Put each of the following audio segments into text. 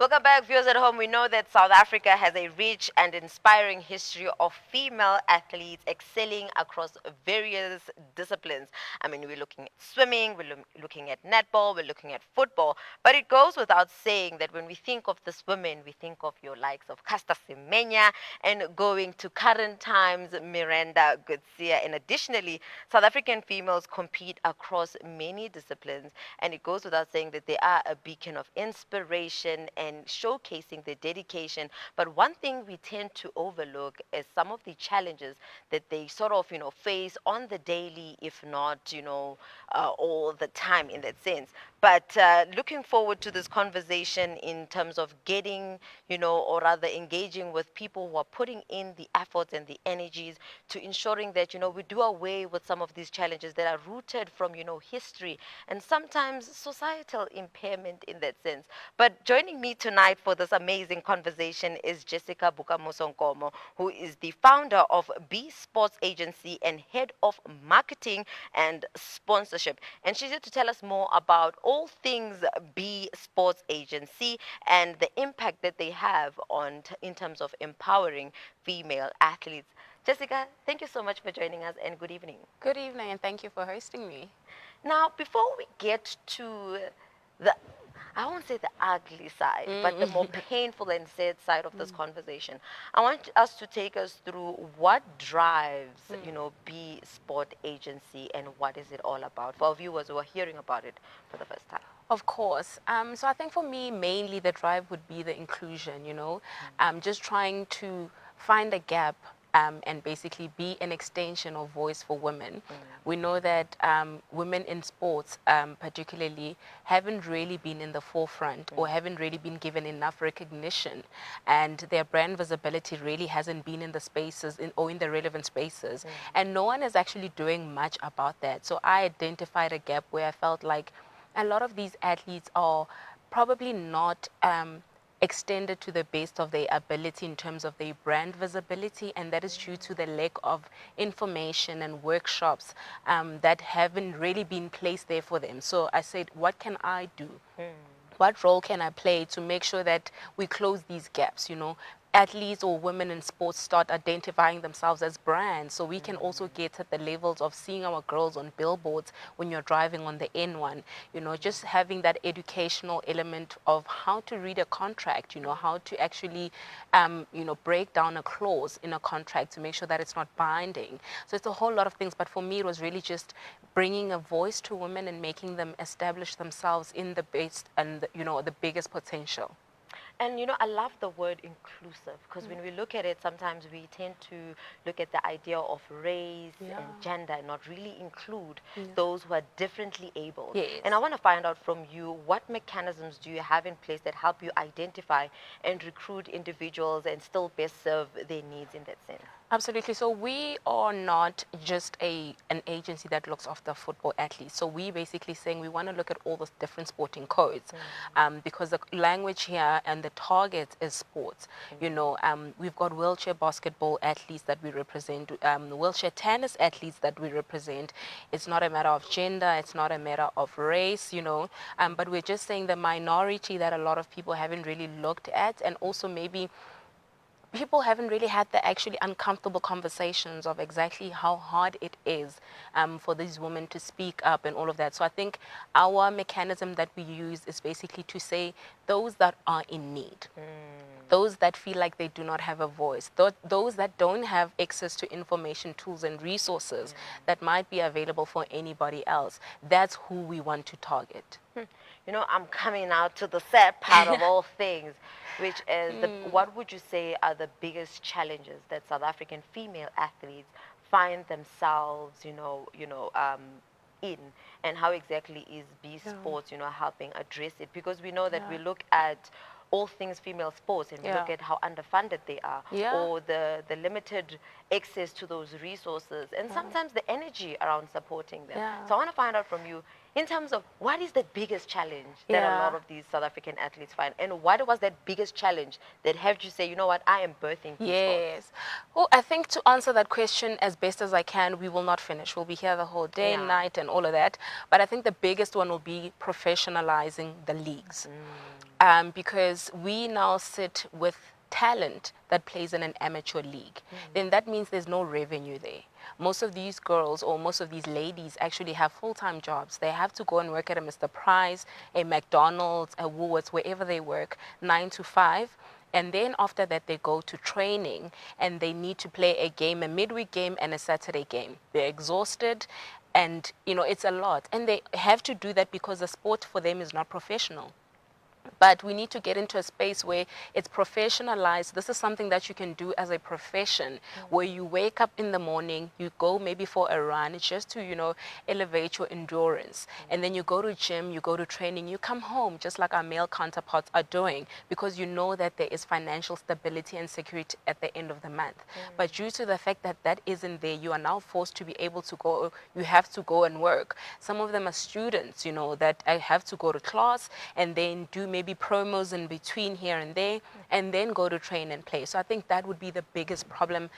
Welcome back, viewers at home. We know that South Africa has a rich and inspiring history of female athletes excelling across various disciplines. I mean, we're looking at swimming, we're looking at netball, we're looking at football. But it goes without saying that when we think of this women, we think of your likes of Casta Semenya and going to current times, Miranda Gutsia. And additionally, South African females compete across many disciplines. And it goes without saying that they are a beacon of inspiration and showcasing their dedication. But one thing we tend to overlook is some of the challenges that they sort of, face on the daily, if not, all the time in that sense. But looking forward to this conversation in terms of getting, or rather engaging with people who are putting in the efforts and the energies to ensuring that, we do away with some of these challenges that are rooted from, history and sometimes societal impairment in that sense. But joining me tonight for this amazing conversation is Jessica Bukamusonkomo, who is the founder of Bsports Agency and head of marketing and sponsorship. And she's here to tell us more about all things B Sports Agency and the impact that they have on in terms of empowering female athletes. Jessica, thank you so much for joining us and good evening. Good evening, and thank you for hosting me. Now, before we get to the, I won't say the ugly side, but the more painful and sad side of this conversation, I want us to take us through what drives, B Sport Agency and what is it all about for our viewers who are hearing about it for the first time. Of course. So I think for me, mainly the drive would be the inclusion, just trying to find a gap and basically be an extension of voice for women. We know that women in sports, particularly, haven't really been in the forefront or haven't really been given enough recognition, and their brand visibility really hasn't been in the spaces or in the relevant spaces, and no one is actually doing much about that. So I identified a gap where I felt like a lot of these athletes are probably not extended to the best of their ability in terms of their brand visibility, and that is due to the lack of information and workshops that haven't really been placed there for them. So I said, what can I do? What role can I play to make sure that we close these gaps, athletes or women in sports start identifying themselves as brands, so we can also get at the levels of seeing our girls on billboards when you're driving on the N1, just having that educational element of how to read a contract, how to actually break down a clause in a contract to make sure that it's not binding. So it's a whole lot of things, but for me it was really just bringing a voice to women and making them establish themselves in the best and the biggest potential. And I love the word inclusive because when we look at it, sometimes we tend to look at the idea of race and gender and not really include those who are differently able. Yes. And I want to find out from you, what mechanisms do you have in place that help you identify and recruit individuals and still best serve their needs in that sense? Absolutely. So we are not just an agency that looks after football athletes. So we basically saying we want to look at all the different sporting codes, because the language here and the target is sports. We've got wheelchair basketball athletes that we represent, wheelchair tennis athletes that we represent. It's not a matter of gender. It's not a matter of race. But we're just saying the minority that a lot of people haven't really looked at, and also maybe people haven't really had the actually uncomfortable conversations of exactly how hard it is for these women to speak up and all of that. So I think our mechanism that we use is basically to say those that are in need, those that feel like they do not have a voice, those that don't have access to information, tools, and resources that might be available for anybody else. That's who we want to target. I'm coming now to the sad part of all things, which is what would you say are the biggest challenges that South African female athletes find themselves, in, and how exactly is B Sports, helping address it? Because we know that we look at all things female sports and we look at how underfunded they are, or the limited access to those resources and sometimes the energy around supporting them. So I want to find out from you, in terms of what is the biggest challenge that a lot Yeah. of these South African athletes find, and what was that biggest challenge that helped you say, you know what, I am birthing Bsports? Yes. Well, I think to answer that question as best as I can, we will not finish. We'll be here the whole day, Yeah. night, and all of that. But I think the biggest one will be professionalizing the leagues. Because we now sit with talent that plays in an amateur league, then that means there's no revenue there. Most of these girls or most of these ladies actually have full-time jobs. They have to go and work at a Mr. Price, a McDonald's, a Woolworths, wherever they work, 9 to 5. And then after that, they go to training and they need to play a game, a midweek game and a Saturday game. They're exhausted and, it's a lot. And they have to do that because the sport for them is not professional. But we need to get into a space where it's professionalized. This is something that you can do as a profession, where you wake up in the morning, you go maybe for a run, it's just to, elevate your endurance. And then you go to gym, you go to training, you come home, just like our male counterparts are doing, because you know that there is financial stability and security at the end of the month. But due to the fact that that isn't there, you are now forced to be able to go, you have to go and work. Some of them are students, that have to go to class and then do maybe promos in between here and there, and then go to train and play. So I think that would be the biggest problem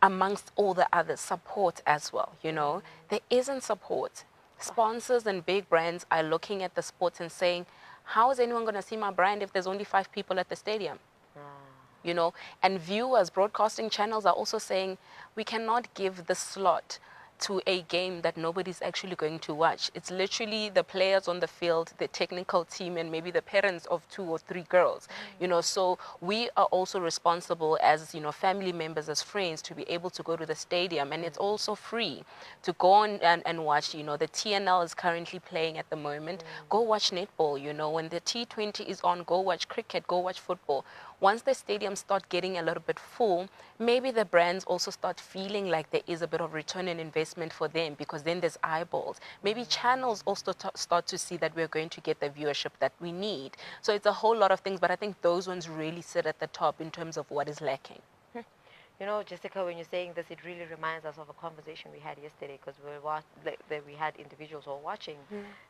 amongst all the others. Support as well, there isn't support. Sponsors and big brands are looking at the sports and saying, how is anyone going to see my brand if there's only 5 people at the stadium? And viewers, broadcasting channels are also saying, we cannot give the slot to a game that nobody's actually going to watch. It's literally the players on the field, the technical team, and maybe the parents of 2 or 3 girls. So we are also responsible as, family members, as friends, to be able to go to the stadium. And it's also free to go on and watch. The TNL is currently playing at the moment. Go watch netball. When the T20 is on, go watch cricket, go watch football. Once the stadiums start getting a little bit full, maybe the brands also start feeling like there is a bit of return on investment for them, because then there's eyeballs. Maybe channels also start to see that we're going to get the viewership that we need. So it's a whole lot of things, but I think those ones really sit at the top in terms of what is lacking. Jessica, when you're saying this, it really reminds us of a conversation we had yesterday, because we had individuals who were watching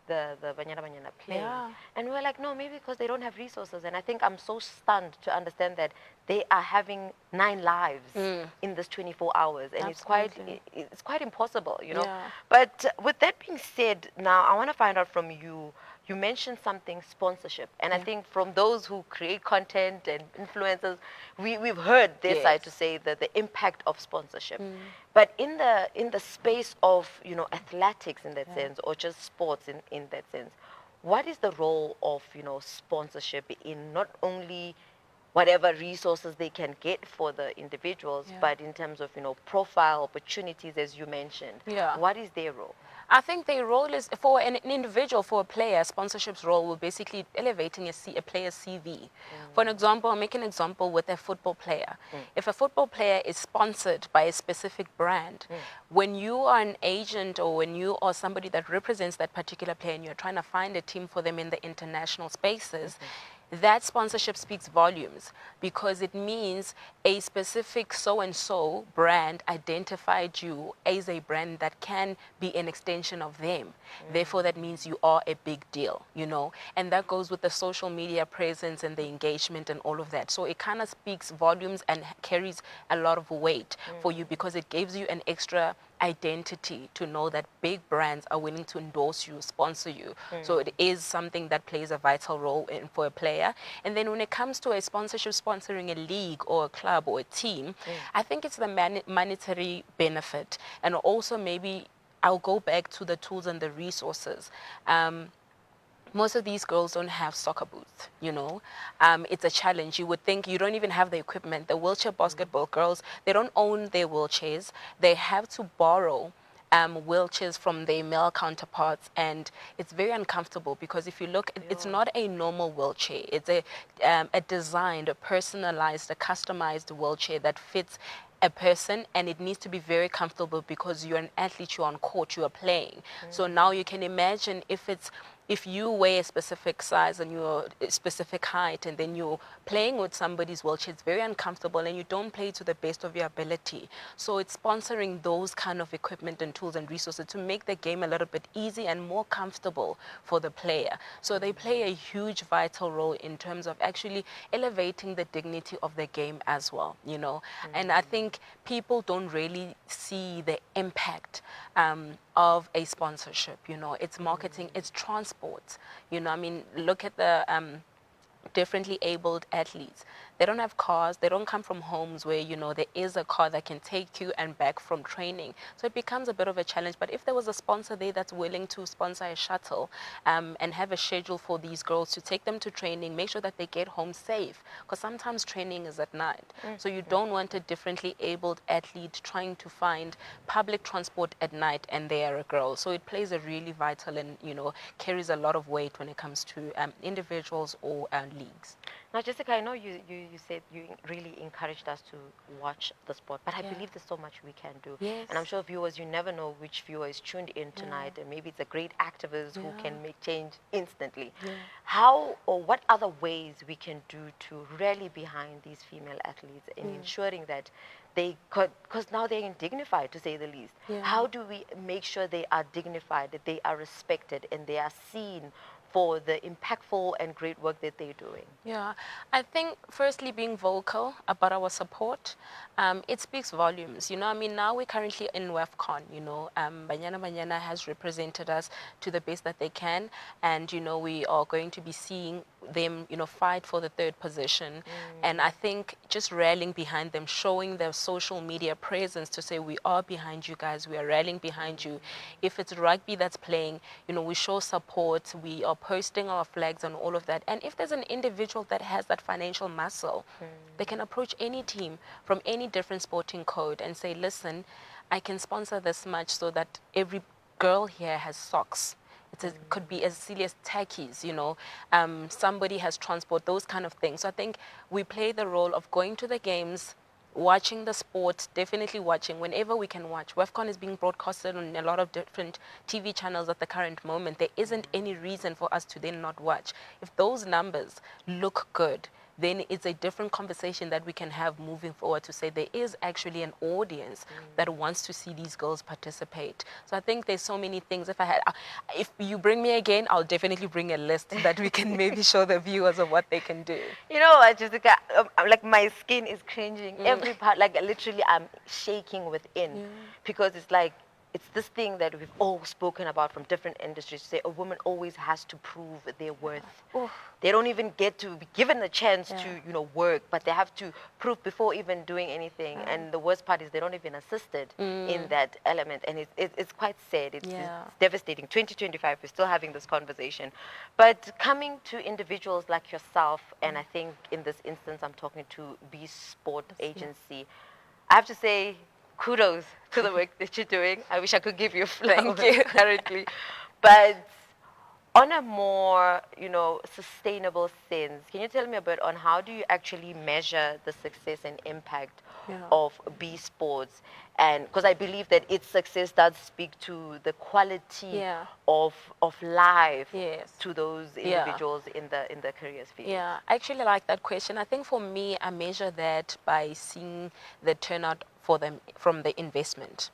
the Banyana Banyana play. Yeah. And we were like, no, maybe because they don't have resources. And I think I'm so stunned to understand that they are having 9 lives in this 24 hours. And Absolutely. it's quite impossible. Yeah. But with that being said, now I want to find out from you. You mentioned something, sponsorship, and I think from those who create content and influencers, we've heard their side to Yes. say that the impact of sponsorship. But in the space of athletics in that sense, or just sports in that sense, what is the role of sponsorship in not only whatever resources they can get for the individuals, Yeah. but in terms of profile opportunities, as you mentioned? Yeah. What is their role? I think their role is, for an individual, for a player, sponsorship's role will basically elevating a player's CV. For an example, I'll make an example with a football player. If a football player is sponsored by a specific brand, when you are an agent or when you are somebody that represents that particular player and you're trying to find a team for them in the international spaces, that sponsorship speaks volumes, because it means a specific so-and-so brand identified you as a brand that can be an extension of them. Therefore, that means you are a big deal, and that goes with the social media presence and the engagement and all of that. So it kind of speaks volumes and carries a lot of weight for you, because it gives you an extra identity to know that big brands are willing to endorse you, sponsor you. So it is something that plays a vital role for a player. And then when it comes to a sponsorship, sponsoring a league or a club or a team, I think it's the monetary benefit. And also maybe I'll go back to the tools and the resources. Most of these girls don't have soccer boots. It's a challenge. You would think you don't even have the equipment. The wheelchair basketball girls, they don't own their wheelchairs. They have to borrow wheelchairs from their male counterparts, and it's very uncomfortable, because if you look, it's not a normal wheelchair. It's a designed, a personalized, a customized wheelchair that fits a person, and it needs to be very comfortable because you're an athlete, you're on court, you are playing. So now you can imagine if you weigh a specific size and you're a specific height, and then you're playing with somebody's wheelchair, it's very uncomfortable, and you don't play to the best of your ability. So it's sponsoring those kind of equipment and tools and resources to make the game a little bit easy and more comfortable for the player. So they play a huge vital role in terms of actually elevating the dignity of the game as well, you know. And I think people don't really see the impact of a sponsorship, you know. It's marketing, it's transport, you know. I mean, look at the differently abled athletes. They don't have cars. They don't come from homes where, you know, there is a car that can take you and back from training. So it becomes a bit of a challenge. But if there was a sponsor there that's willing to sponsor a shuttle and have a schedule for these girls to take them to training, make sure that they get home safe, because sometimes training is at night. So you don't want a differently abled athlete trying to find public transport at night and they are a girl. So it plays a really vital and, you know, carries a lot of weight when it comes to individuals or leagues. Now, Jessica, I know you said you really encouraged us to watch the sport, but I Yeah. believe there's so much we can do. Yes. And I'm sure viewers, you never know which viewer is tuned in tonight, and maybe it's a great activist who Yeah. can make change instantly. Yeah. How or what other ways we can do to rally behind these female athletes in ensuring that they could, because now they're dignified to say the least. Yeah. How do we make sure they are dignified, that they are respected, and they are seen for the impactful and great work that they're doing? Yeah, I think firstly being vocal about our support, it speaks volumes. You know, I mean, now we're currently in WEFCON, you know, Banyana Banyana has represented us to the best that they can. And, you know, we are going to be seeing them, you know, fight for the third position. And I think just rallying behind them, showing their social media presence to say, we are behind you guys, we are rallying behind you. If it's rugby that's playing, you know, we show support, we are posting our flags and all of that. And if there's an individual that has that financial muscle, they can approach any team from any different sporting code and say, listen, I can sponsor this much so that every girl here has socks. It could be as silly as tackies, you know, somebody has transport, those kind of things. So I think we play the role of going to the games, watching the sport, definitely watching whenever we can watch. WEFCON is being broadcasted on a lot of different TV channels at the current moment. There isn't any reason for us to then not watch. If those numbers look good, then it's a different conversation that we can have moving forward to say there is actually an audience that wants to see these girls participate. So I think there's so many things. If you bring me again, I'll definitely bring a list that we can maybe show the viewers of what they can do. You know what, Jessica? Like my skin is cringing. Every part, like literally, I'm shaking within because it's like it's this thing that we've all spoken about from different industries. Say a woman always has to prove their worth. Oof. They don't even get to be given a chance Yeah. to, you know, work, but they have to prove before even doing anything. And the worst part is they don't even assisted in that element, and it's quite sad. It's devastating. 2025, we're still having this conversation. But coming to individuals like yourself, and I think in this instance, I'm talking to Bsport agency. I have to say, kudos to the work that you're doing. I wish I could give you flowers Thank you. currently. But on a more, you know, sustainable sense, can you tell me a bit on how do you actually measure the success and impact of Bsports? And because I believe that its success does speak to the quality of life to those individuals in the careers field. Yeah, I actually like that question. I think for me, I measure that by seeing the turnout for them from the investment.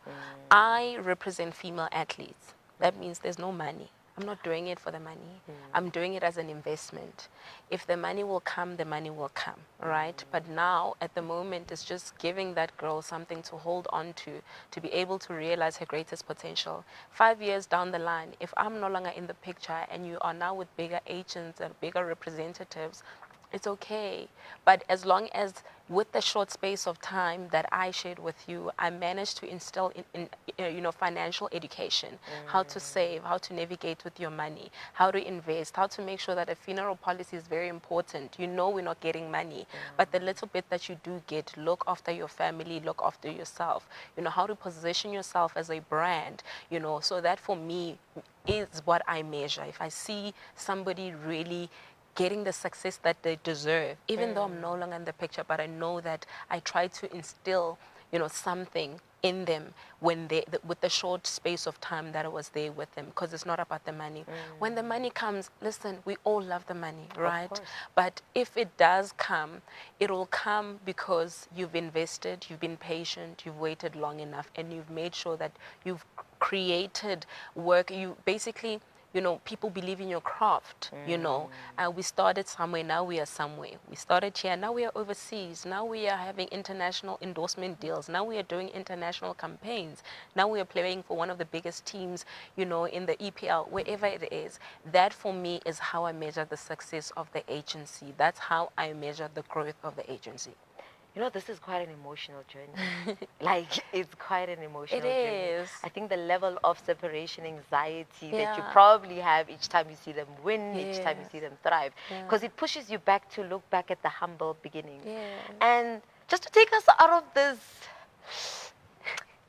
I represent female athletes. That means there's no money. I'm not doing it for the money. I'm doing it as an investment. If the money will come, the money will come, right? But now, at the moment, it's just giving that girl something to hold on to be able to realize her greatest potential. 5 years down the line, if I'm no longer in the picture and you are now with bigger agents and bigger representatives, it's okay. But as long as with the short space of time that I shared with you, I managed to instill in you know, financial education, how to save, how to navigate with your money, how to invest, how to make sure that a funeral policy is very important. You know, we're not getting money, but the little bit that you do get, look after your family, look after yourself, you know, how to position yourself as a brand, you know. So that for me is what I measure. If I see somebody really getting the success that they deserve, even though I'm no longer in the picture, but I know that I try to instill, something in them when with the short space of time that I was there with them, because it's not about the money. When the money comes, listen, we all love the money, right? course. But if it does come, it'll come because you've invested, you've been patient, you've waited long enough, and you've made sure that you've created work. You basically, people believe in your craft. We started somewhere, now we are somewhere. We started here, now we are overseas. Now we are having international endorsement deals. Now we are doing international campaigns. Now we are playing for one of the biggest teams, in the EPL, wherever it is. That for me is how I measure the success of the agency. That's how I measure the growth of the agency. This is quite an emotional journey. Like, it's quite an emotional It journey. is. I think the level of separation anxiety that you Yeah. probably have each time you see them win, each time you Yes. see them thrive, Yeah. because it pushes you back to look back at the humble beginnings. Yes. And just to take us out of this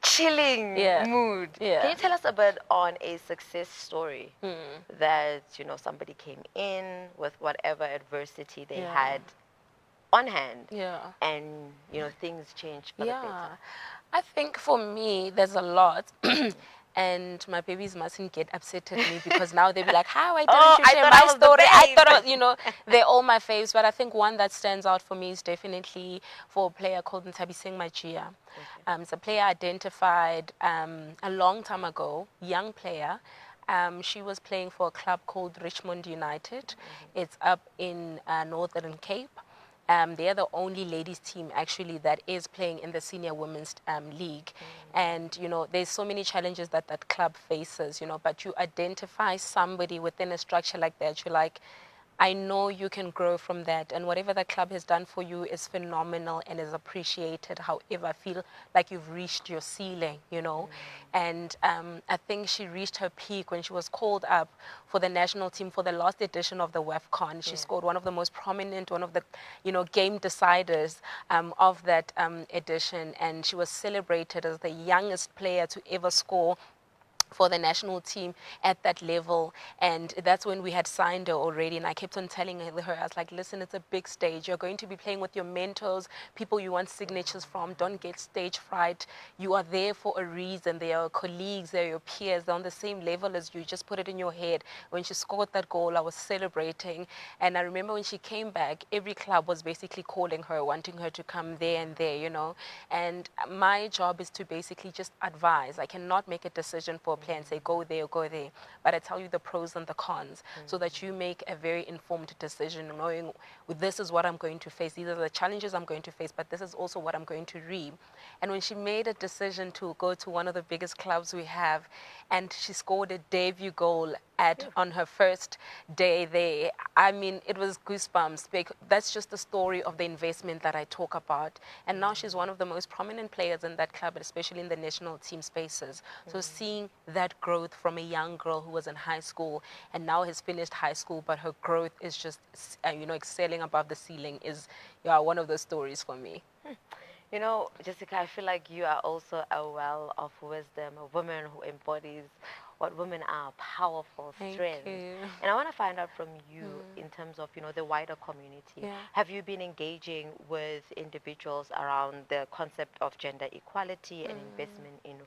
chilling Yeah. mood, Yeah. can you tell us a bit on a success story Mm. that, somebody came in with whatever adversity they Yeah. had on hand, Yeah. and things changed for the better? I think for me, there's a lot. And my babies mustn't get upset at me, because now they'll be like, how, why Oh, didn't you I share thought my I was the story? I thought, babe. they're all my faves. But I think one that stands out for me is definitely for a player called Ntabiseng Majia. It's a player identified a long time ago, young player. She was playing for a club called Richmond United. It's up in Northern Cape. They are the only ladies team actually that is playing in the senior women's league. And, there's so many challenges that club faces, but you identify somebody within a structure like that. You're like, I know you can grow from that, and whatever the club has done for you is phenomenal and is appreciated. However, I feel like you've reached your ceiling. And I think she reached her peak when she was called up for the national team for the last edition of the WAFCON. She scored one of the most prominent, one of the game deciders of that edition, and she was celebrated as the youngest player to ever score for the national team at that level. And that's when we had signed her already, and I kept on telling her, I was like, listen, it's a big stage. You're going to be playing with your mentors, people you want signatures from. Don't get stage fright. You are there for a reason. They are colleagues, they're your peers, they're on the same level as you. Just put it in your head. When she scored that goal, I was celebrating. And I remember when she came back, every club was basically calling her, wanting her to come there and there. And my job is to basically just advise. I cannot make a decision for a player and say, go there or go there. But I tell you the pros and the cons, so that you make a very informed decision, knowing this is what I'm going to face. These are the challenges I'm going to face, but this is also what I'm going to reap. And when she made a decision to go to one of the biggest clubs we have, and she scored a debut goal on her first day there, I mean, it was goosebumps. That's just the story of the investment that I talk about. And now she's one of the most prominent players in that club, especially in the national team spaces. So seeing that growth from a young girl who was in high school and now has finished high school, but her growth is just, excelling above the ceiling, is one of those stories for me. Jessica, I feel like you are also a well of wisdom, a woman who embodies what women are, powerful Thank strength. you. And I want to find out from you in terms of, the wider community. Yeah. Have you been engaging with individuals around the concept of gender equality and investment in,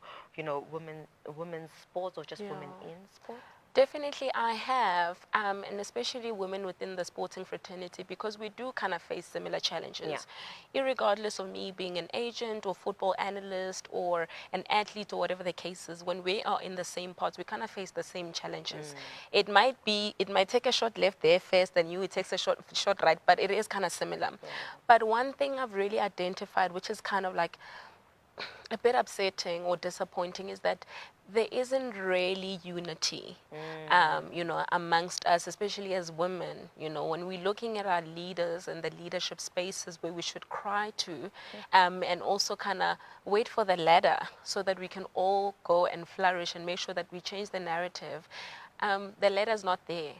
women's sports, or just women in sports? Definitely, I have, and especially women within the sporting fraternity, because we do kind of face similar challenges. Irregardless of me being an agent or football analyst or an athlete or whatever the case is, when we are in the same pods, we kind of face the same challenges. It might take a shot left there first, and it takes a shot right, but it is kind of similar. But one thing I've really identified, which is kind of like a bit upsetting or disappointing, is that there isn't really unity, amongst us, especially as women. When we're looking at our leaders and the leadership spaces where we should cry to, and also kind of wait for the ladder so that we can all go and flourish and make sure that we change the narrative. The ladder's not there.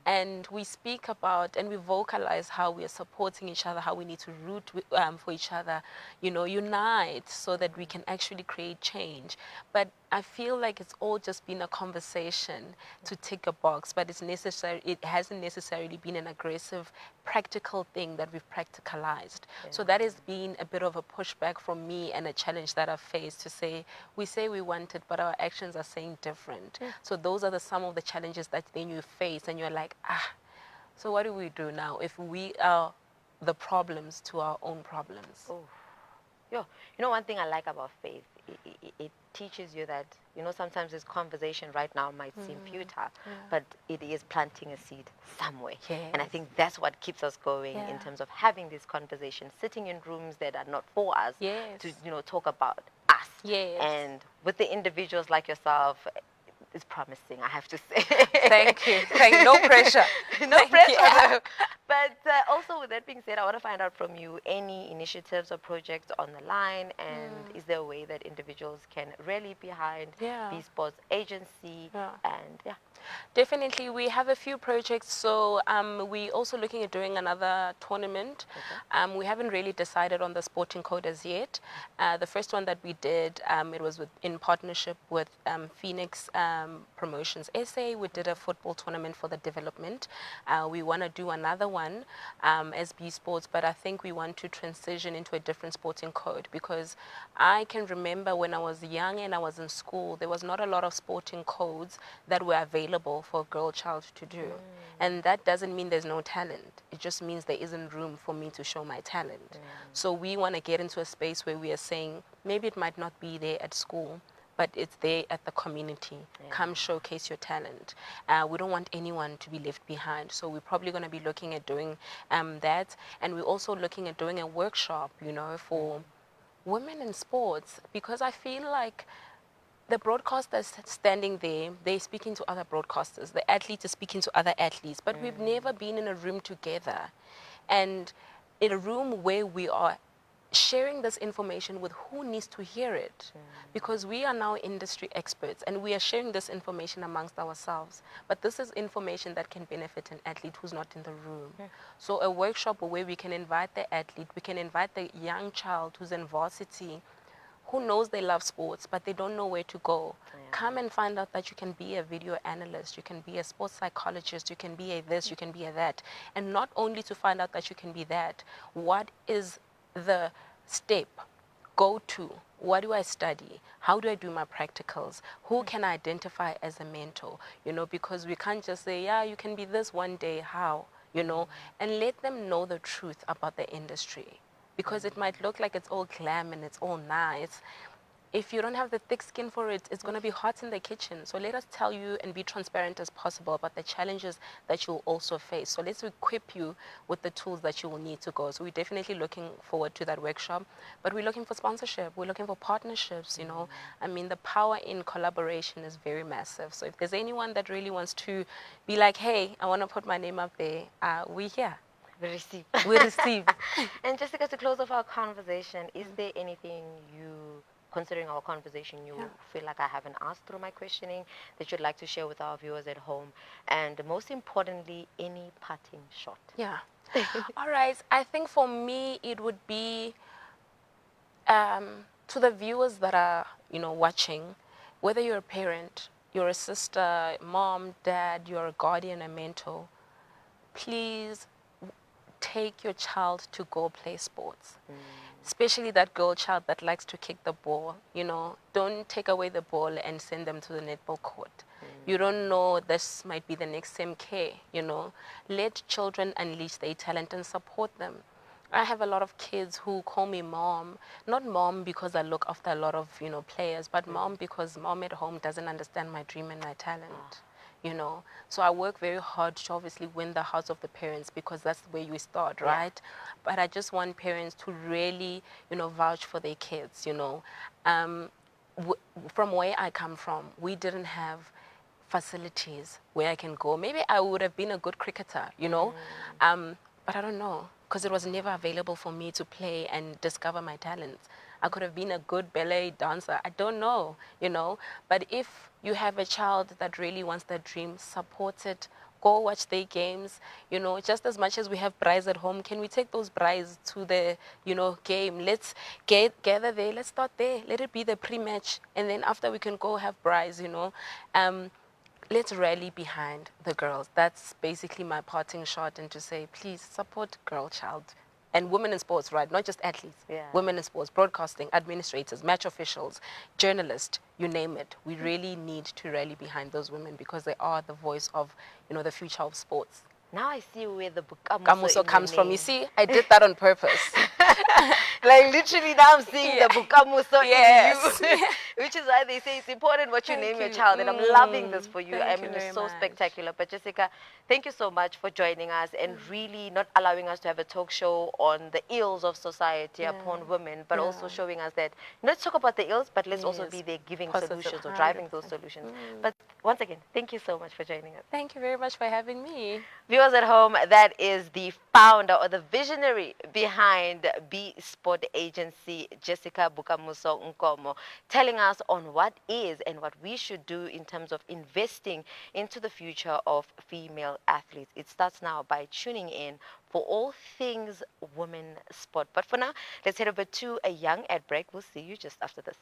And we speak about and we vocalize how we are supporting each other, how we need to root for each other, unite so that we can actually create change. But I feel like it's all just been a conversation to tick a box, but it's necessary. It hasn't necessarily been an aggressive, practical thing that we've practicalized. So that has been a bit of a pushback from me and a challenge that I've faced to say we want it, but our actions are saying different. So those are some of the challenges that then you face, and you're like, so what do we do now if we are the problems to our own problems? Oh, yeah. You know, one thing I like about faith, it teaches you that, you know, sometimes this conversation right now might seem futile, but it is planting a seed somewhere. And I Yes. think that's what keeps us going in Yeah. terms of having these conversations, sitting in rooms that are not for us Yes. to, you know, talk about us. Yes. And with the individuals like yourself, it's promising, I have to say. Thank you. No pressure. No Thank pressure you. though. But also, with that being said, I want to find out from you any initiatives or projects on the line, and is there a way that individuals can rally behind Yeah. Bsports agency? Yeah. And yeah. Definitely, we have a few projects. So we also looking at doing another tournament. Okay. We haven't really decided on the sporting code as yet. The first one that we did, it was in partnership with Phoenix Promotions SA. We did a football tournament for the development. We want to do another one as Bsports, but I think we want to transition into a different sporting code, because I can remember when I was young and I was in school, there was not a lot of sporting codes that were available for a girl child to do. And that doesn't mean there's no talent. It just means there isn't room for me to show my talent. So we want to get into a space where we are saying, maybe it might not be there at school, but it's there at the community. Come showcase your talent. We don't want anyone to be left behind. So we're probably going to be looking at doing that. And we're also looking at doing a workshop, you know, for women in sports, because I feel like the broadcasters standing there, they're speaking to other broadcasters. The athletes are speaking to other athletes, but we've never been in a room together, and in a room where we are sharing this information with who needs to hear it, because we are now industry experts and we are sharing this information amongst ourselves, but this is information that can benefit an athlete who's not in the room. So a workshop where we can invite the athlete, we can invite the young child who's in varsity, who knows they love sports, but they don't know where to go. Come and find out that you can be a video analyst, you can be a sports psychologist, you can be a this, you can be a that. And not only to find out that you can be that, what is the step? Go to? What do I study? How do I do my practicals? Who can I identify as a mentor? You know, because we can't just say, yeah, you can be this one day. How? You know, and let them know the truth about the industry, because it might look like it's all glam and it's all nice. If you don't have the thick skin for it, it's going to be hot in the kitchen. So let us tell you and be transparent as possible about the challenges that you'll also face. So let's equip you with the tools that you will need to go. So we're definitely looking forward to that workshop, but we're looking for sponsorship. We're looking for partnerships, you know. I mean, the power in collaboration is very massive. So if there's anyone that really wants to be like, hey, I want to put my name up there, we're here. We receive. We receive. And Jessica, to close off our conversation, is there anything you, considering our conversation, you feel like I haven't asked through my questioning that you'd like to share with our viewers at home? And most importantly, any parting shot? Yeah. All right. I think for me, it would be to the viewers that are, you know, watching, whether you're a parent, you're a sister, mom, dad, you're a guardian, a mentor, please take your child to go play sports. Especially that girl child that likes to kick the ball, you know, don't take away the ball and send them to the netball court. You don't know, this might be the next MK, you know. Let children unleash their talent and support them. I have a lot of kids who call me mom, not mom because I look after a lot of, you know, players, but mom because mom at home doesn't understand my dream and my talent. You know, so I work very hard to obviously win the hearts of the parents, because that's where you start, right? But I just want parents to really, you know, vouch for their kids, you know. From where I come from, we didn't have facilities where I can go. Maybe I would have been a good cricketer, you know, but I don't know, because it was never available for me to play and discover my talents. I could have been a good ballet dancer. I don't know, you know. But if you have a child that really wants that dream, support it, go watch their games. You know, just as much as we have brides at home, can we take those brides to the, game? Let's gather there. Let's start there. Let it be the pre-match, and then after we can go have brides. Let's rally behind the girls. That's basically my parting shot, and to say, please support girl child and women in sports, right? Not just athletes. Yeah. Women in sports, broadcasting, administrators, match officials, journalists, you name it. We really need to rally behind those women because they are the voice of, the future of sports. Now I see where the Bukamuso Kamuso in your comes from. You name. see, I did that on purpose. Like literally now I'm seeing Yeah. the Bukamuso Yes. in you. Which is why they say it's important what you Thank name your you. child. And I'm loving this for you. I Thank you mean, it's very so much. spectacular. But Jessica, thank you so much for joining us and really not allowing us to have a talk show on the ills of society Yeah. upon women, but also Yeah. showing us that let's talk about the ills, but let's also Yes. be there giving Positive, solutions or driving those 100%. solutions. But once again, thank you so much for joining us. Thank you very much for having me. Viewers at home, that is the founder or the visionary behind Bsport Agency, Jessica Bukamuso Nkomo, telling us on what is and what we should do in terms of investing into the future of female athletes. It starts now by tuning in for all things women sport. But for now, let's head over to a young ad break. We'll see you just after this.